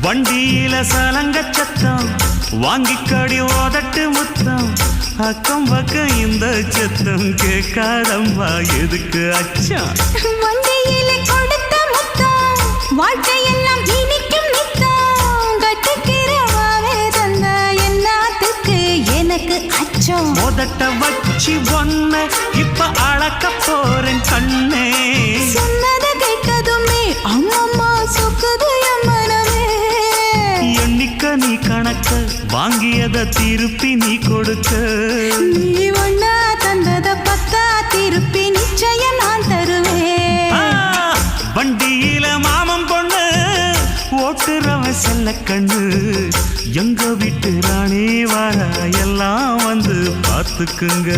வண்டியில சலங்க சத்தம் வாங்கிக்கடி ஓதட்டு முத்தம் அக்கம் பக்கம் இந்த சத்தம் கேட்காதம்மா எதுக்கு அச்சம் வண்டியில கொடுத்த முத்தம் வாழ்க்கையெல்லாம் இனிக்கும் நித்தம் கட்டுக்கிறவாவே தந்த எல்லாத்துக்கு எனக்கு அச்சம் ஓதட்ட வச்சு ஒன்ன இப்ப அளக்க போறேன் கண்ணே சொன்னதை கேட்டதுமே அம்மம்மா சொக்குது என் மனமே எண்ணிக்க நீ கணக்க வாங்கியத திருப்பி நீ கொடுக்க நீ ஒண்ணா தந்தத பத்தா திருப்பி நிச்சயம் நான் தருவேன் வண்டியில மாமன் பொண்ணு ஓட்டுறவன் செல்ல கண்ணு எங்க வீட்டு ராணி வார எல்லாம் வந்து பார்த்துக்குங்க